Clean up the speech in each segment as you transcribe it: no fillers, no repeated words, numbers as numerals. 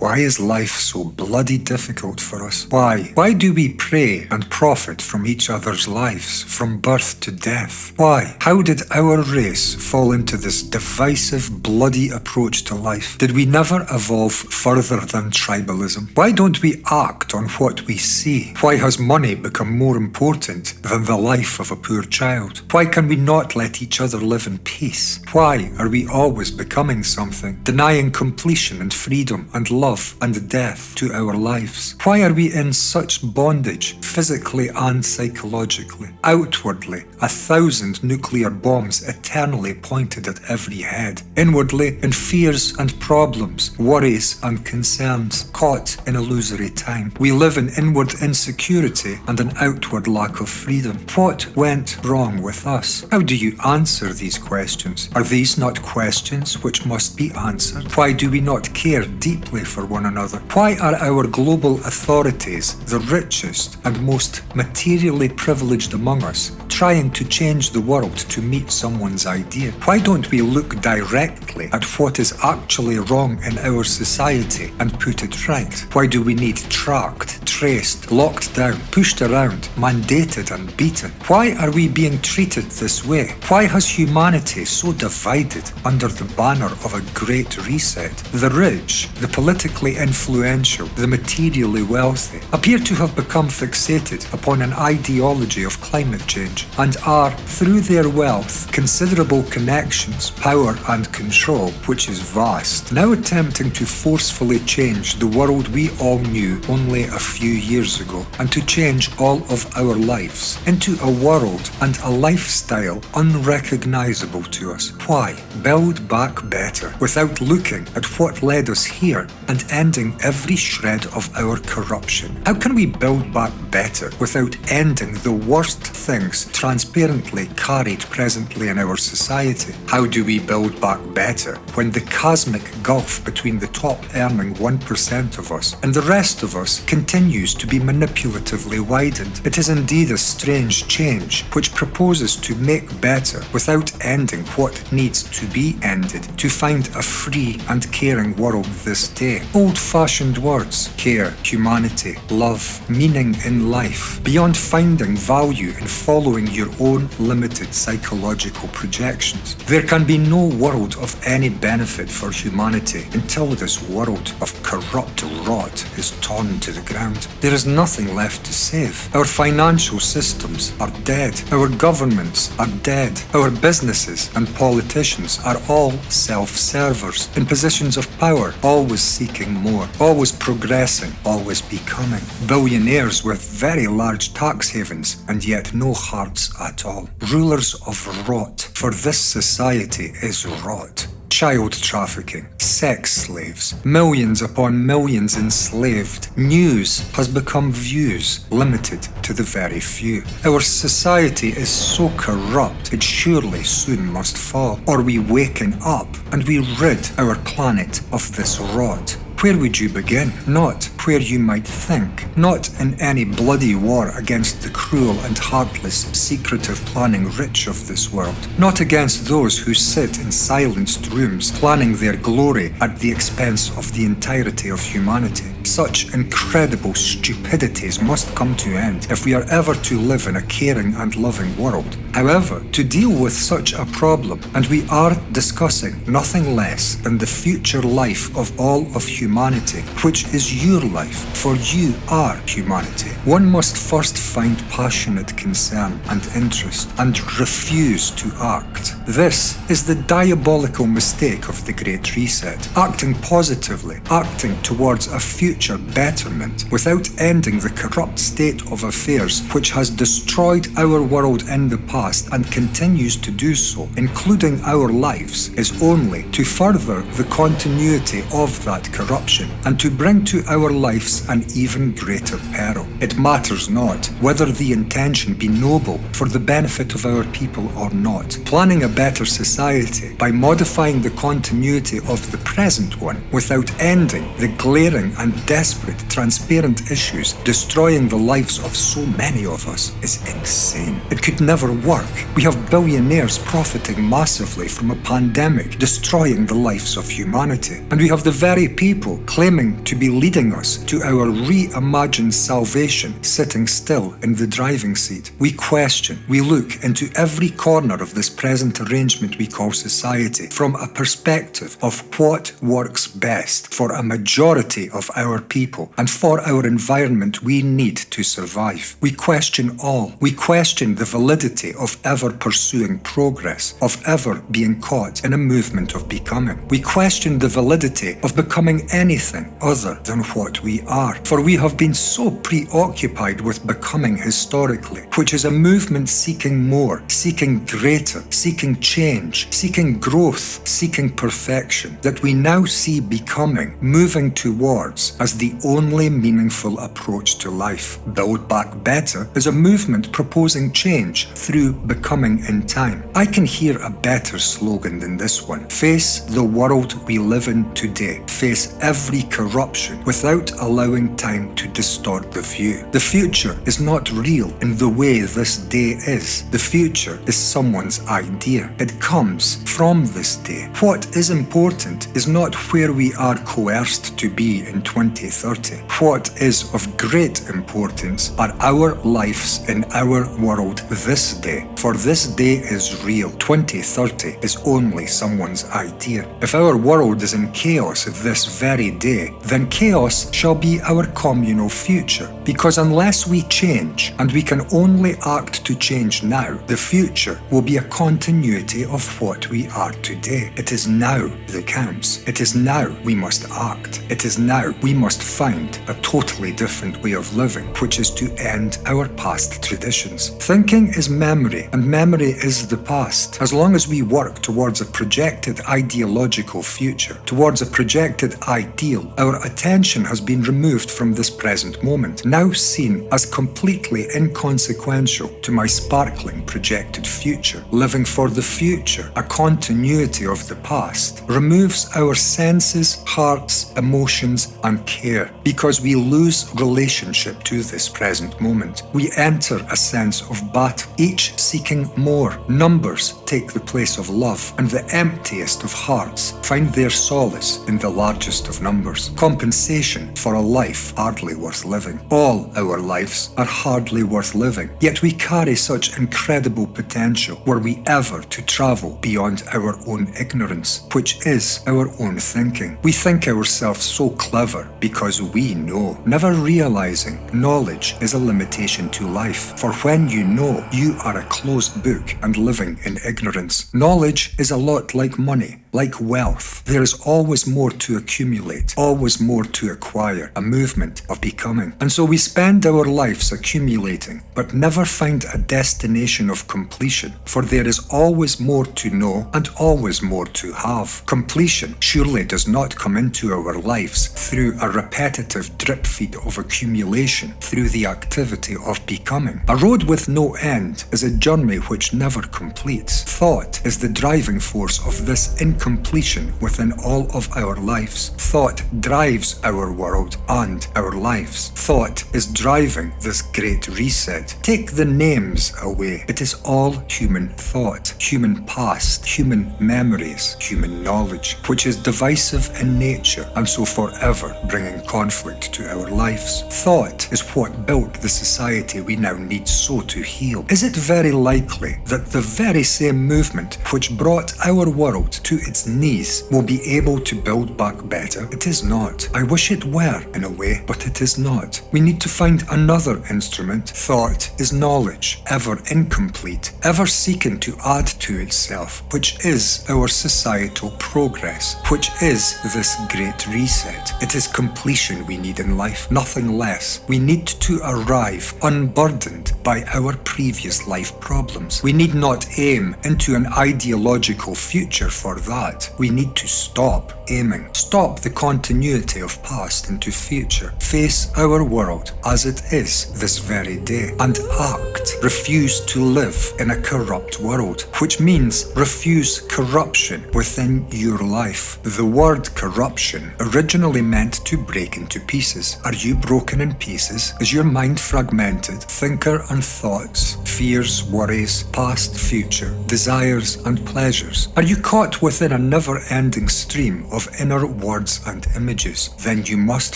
Why is life so bloody difficult for us? Why? Why do we prey and profit from each other's lives, from birth to death? Why? How did our race fall into this divisive, bloody approach to life? Did we never evolve further than tribalism? Why don't we act on what we see? Why has money become more important than the life of a poor child? Why can we not let each other live in peace? Why are we always becoming something, denying completion and freedom and love and death to our lives? Why are we in such bondage, physically and psychologically? Outwardly, 1,000 nuclear bombs eternally pointed at every head. Inwardly, in fears and problems, worries and concerns, caught in illusory time. We live in inward insecurity and an outward lack of freedom. What went wrong with us? How do you answer these questions? Are these not questions which must be answered? Why do we not care deeply for one another? Why are our global authorities, the richest and most materially privileged among us, trying to change the world to meet someone's idea? Why don't we look directly at what is actually wrong in our society and put it right? Why do we need tracked, traced, locked down, pushed around, mandated and beaten? Why are we being treated this way? Why has humanity so divided under the banner of a great reset? The rich, the politically influential, the materially wealthy appear to have become fixated upon an ideology of climate change and are, through their wealth, considerable connections, power and control, which is vast, now attempting to forcefully change the world we all knew only a few years ago, and to change all of our lives into a world and a lifestyle unrecognizable to us. Why? Build back better without looking at what led us here and ending every shred of our corruption. How can we build back better without ending the worst things transparently carried presently in our society? How do we build back better when the cosmic gulf between the top earning 1% of us and the rest of us continues to be manipulatively widened? It is indeed a strange change which proposes to make better without ending what needs to be ended to find a free and caring world this day. Old-fashioned words, care, humanity, love, meaning in life, beyond finding value in following your own limited psychological projections. There can be no world of any benefit for humanity until this world of corrupt rot is torn to the ground. There is nothing left to save. Our financial systems are dead. Our governments are dead. Our businesses and politicians are all self-servers in positions of power, always seeking more, always progressing, always becoming. Billionaires with very large tax havens and yet no hearts at all. Rulers of rot, for this society is rot. Child trafficking, sex slaves, millions upon millions enslaved. News has become views, limited to the very few. Our society is so corrupt, it surely soon must fall. Or we waken up and we rid our planet of this rot. Where would you begin? Not where you might think. Not in any bloody war against the cruel and heartless, secretive planning rich of this world. Not against those who sit in silenced rooms, planning their glory at the expense of the entirety of humanity. Such incredible stupidities must come to end if we are ever to live in a caring and loving world. However, to deal with such a problem, and we are discussing nothing less than the future life of all of humanity, which is your life, for you are humanity, one must first find passionate concern and interest and refuse to act. This is the diabolical mistake of the Great Reset. Acting positively, acting towards a future betterment without ending the corrupt state of affairs which has destroyed our world in the past and continues to do so, including our lives, is only to further the continuity of that corruption and to bring to our life's an even greater peril. It matters not whether the intention be noble for the benefit of our people or not. Planning a better society by modifying the continuity of the present one without ending the glaring and desperate transparent issues destroying the lives of so many of us is insane. It could never work. We have billionaires profiting massively from a pandemic destroying the lives of humanity. And we have the very people claiming to be leading us to our reimagined salvation sitting still in the driving seat. We question, we look into every corner of this present arrangement we call society from a perspective of what works best for a majority of our people and for our environment we need to survive. We question all. We question the validity of ever pursuing progress, of ever being caught in a movement of becoming. We question the validity of becoming anything other than what we are. For we have been so preoccupied with becoming historically, which is a movement seeking more, seeking greater, seeking change, seeking growth, seeking perfection, that we now see becoming, moving towards as the only meaningful approach to life. Build Back Better is a movement proposing change through becoming in time. I can hear a better slogan than this one. Face the world we live in today. Face every corruption without allowing time to distort the view. The future is not real in the way this day is. The future is someone's idea. It comes from this day. What is important is not where we are coerced to be in 2030. What is of great importance are our lives in our world this day. For this day is real. 2030 is only someone's idea. If our world is in chaos this very day, then chaos shall be our communal future. Because unless we change, and we can only act to change now, the future will be a continuity of what we are today. It is now that counts. It is now we must act. It is now we must find a totally different way of living, which is to end our past traditions. Thinking is memory, and memory is the past. As long as we work towards a projected ideological future, towards a projected ideal, our attention has been removed from this present moment, now seen as completely inconsequential to my sparkling projected future. Living for the future, a continuity of the past, removes our senses, hearts, emotions, and care, because we lose relationship to this present moment. We enter a sense of battle, each seeking more. Numbers take the place of love, and the emptiest of hearts find their solace in the largest of numbers. Compensation for a life hardly worth living. All our lives are hardly worth living, yet we carry such incredible potential were we ever to travel beyond our own ignorance, which is our own thinking. We think ourselves so clever because we know, never realizing knowledge is a limitation to life. For when you know, you are a closed book and living in ignorance. Knowledge is a lot like money, like wealth. There is always more to accumulate, always more to acquire, a movement of becoming. And so we spend our lives accumulating, but never find a destination of completion, for there is always more to know and always more to have. Completion surely does not come into our lives through a repetitive drip feed of accumulation, through the activity of becoming. A road with no end is a journey which never completes. Thought is the driving force of this incompletion within all of our lives. Thought drives our world and our lives. Thought is driving this great reset. Take the names away. It is all human thought, human past, human memories, human knowledge, which is divisive in nature and so forever bringing conflict to our lives. Thought is what built the society we now need so to heal. Is it very likely that the very same movement which brought our world to its knees will be able to build back better? It is not. I wish it were in a way, but it is not. We need to find another instrument. Thought is knowledge, ever incomplete, ever seeking to add to itself, which is our societal progress, which is this great reset. It is completion we need in life, nothing less. We need to arrive unburdened by our previous life problems. We need not aim into an ideological future for that. that, we need to stop aiming. Stop the continuity of past into future. Face our world as it is this very day and act. Refuse to live in a corrupt world, which means refuse corruption within your life. The word corruption originally meant to break into pieces. Are you broken in pieces? Is your mind fragmented? Thinker and thoughts, fears, worries, past, future, desires and pleasures. Are you caught within a never-ending stream of inner words and images? Then you must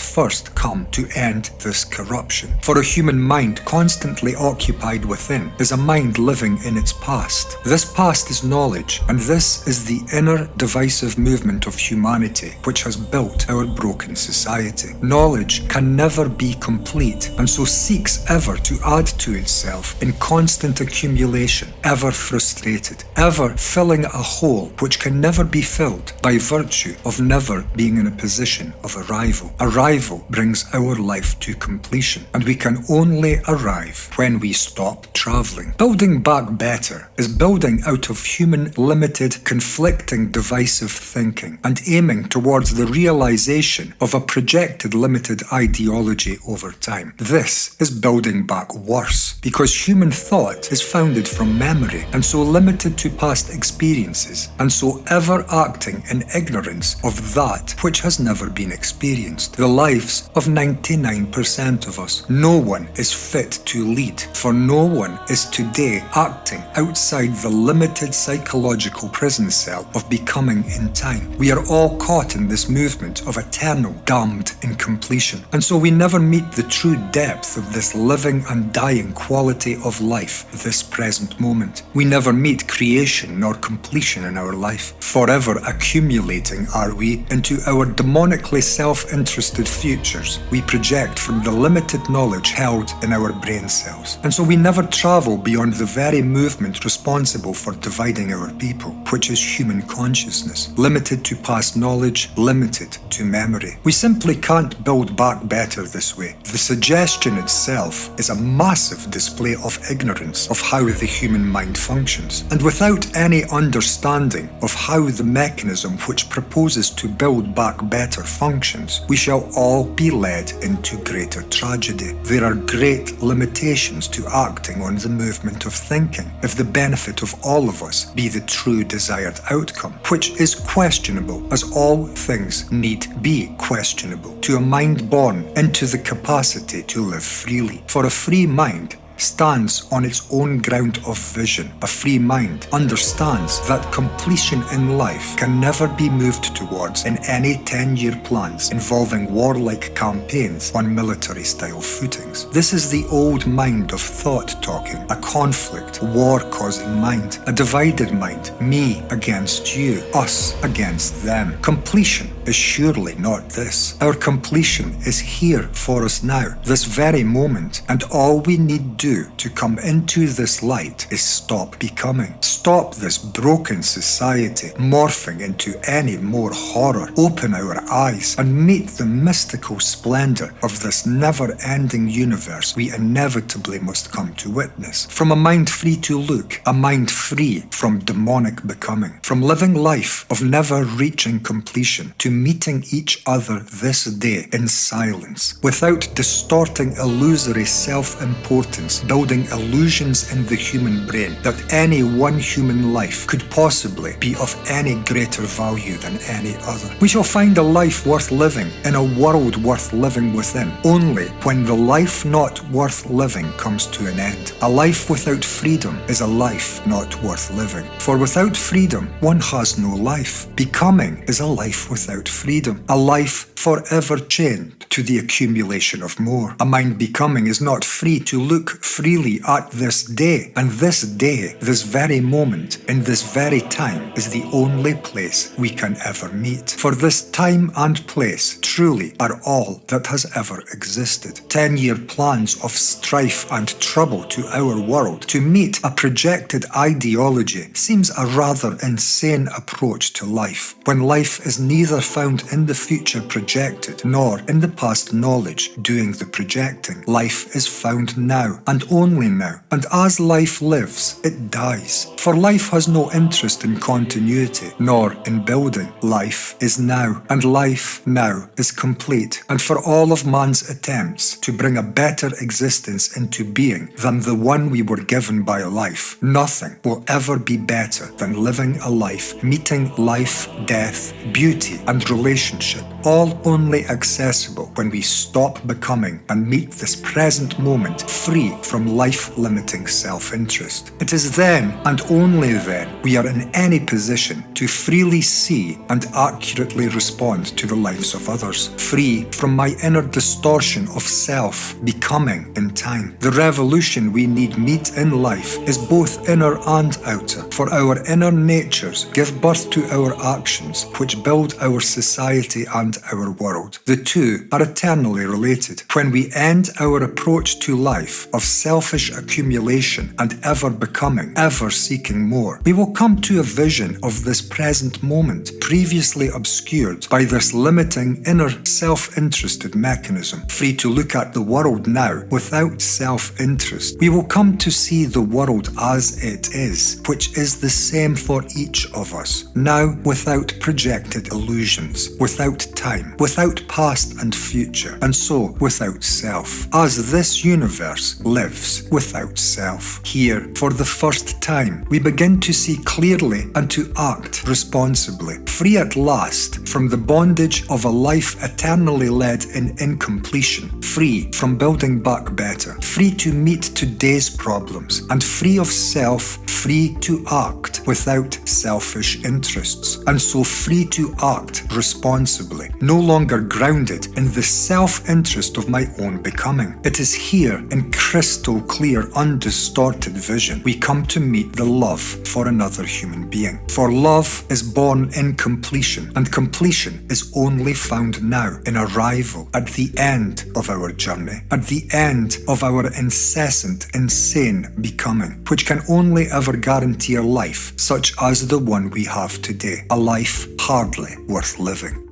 first come to end this corruption. For a human mind constantly occupied within is a mind living in its past. This past is knowledge, and this is the inner divisive movement of humanity which has built our broken society. Knowledge can never be complete, and so seeks ever to add to itself in constant accumulation, ever frustrated, ever filling a hole which can never be filled by virtue of never being in a position of arrival. Arrival brings our life to completion, and we can only arrive when we stop travelling. Building back better is building out of human limited, conflicting, divisive thinking and aiming towards the realization of a projected limited ideology over time. This is building back worse, because human thought is founded from memory and so limited to past experiences, and so ever acting in ignorance of that which has never been experienced. The lives of 99% of us. No one is fit to lead, for no one is today acting outside the limited psychological prison cell of becoming in time. We are all caught in this movement of eternal damned incompletion, and so we never meet the true depth of this living and dying quality of life, this present moment. We never meet creation nor completion in our life. Forever accumulating are we into our demonically self-interested futures we project from the limited knowledge held in our brain cells. And so we never travel beyond the very movement responsible for dividing our people, which is human consciousness, limited to past knowledge, limited to memory. We simply can't build back better this way. The suggestion itself is a massive display of ignorance of how the human mind functions, and without any understanding of how the mechanism which proposes to build back better functions, we shall all be led into greater tragedy. There are great limitations to acting on the movement of thinking if the benefit of all of us be the true desired outcome, which is questionable, as all things need be questionable, to a mind born into the capacity to live freely. For a free mind stands on its own ground of vision. A free mind understands that completion in life can never be moved towards in any 10-year plans involving warlike campaigns on military-style footings. This is the old mind of thought talking, a conflict, war-causing mind, a divided mind, me against you, us against them. Completion is surely not this. Our completion is here for us now, this very moment, and all we need do to come into this light is stop becoming. Stop this broken society morphing into any more horror. Open our eyes and meet the mystical splendor of this never-ending universe we inevitably must come to witness. From a mind free to look, a mind free from demonic becoming, from living life of never reaching completion to meeting each other this day in silence, without distorting illusory self-importance, building illusions in the human brain that any one human life could possibly be of any greater value than any other. We shall find a life worth living in a world worth living within only when the life not worth living comes to an end. A life without freedom is a life not worth living. For without freedom, one has no life. Becoming is a life without freedom, a life forever chained to the accumulation of more. A mind becoming is not free to look freely at this day, and this day, this very moment, in this very time, is the only place we can ever meet. For this time and place truly are all that has ever existed. 10-year plans of strife and trouble to our world to meet a projected ideology seems a rather insane approach to life, when life is neither found in the future projected projected, nor in the past knowledge doing the projecting. Life is found now, and only now, and as life lives, it dies. For life has no interest in continuity, nor in building. Life is now, and life now is complete. And for all of man's attempts to bring a better existence into being than the one we were given by life, nothing will ever be better than living a life meeting life, death, beauty, and relationship, all only accessible when we stop becoming and meet this present moment free from life-limiting self-interest. It is then, and only then, we are in any position to freely see and accurately respond to the lives of others, free from my inner distortion of self becoming in time. The revolution we need meet in life is both inner and outer, for our inner natures give birth to our actions, which build our society and our world. The two are eternally related. When we end our approach to life of selfish accumulation and ever becoming, ever seeking more, we will come to a vision of this present moment, previously obscured by this limiting inner self-interested mechanism. Free to look at the world now without self-interest, we will come to see the world as it is, which is the same for each of us, now without projected illusions, without time, without past and future, and so without self, as this universe lives without self. Here, for the first time, we begin to see clearly and to act responsibly, free at last from the bondage of a life eternally led in incompletion, free from building back better, free to meet today's problems, and free of self, free to act without selfish interests, and so free to act responsibly, no longer grounded in the self-interest of my own becoming. It is here, in crystal clear, undistorted vision, we come to meet the love for another human being. For love is born in completion, and completion is only found now in arrival, at the end of our journey, at the end of our incessant, insane becoming, which can only ever guarantee a life such as the one we have today, a life hardly worth living.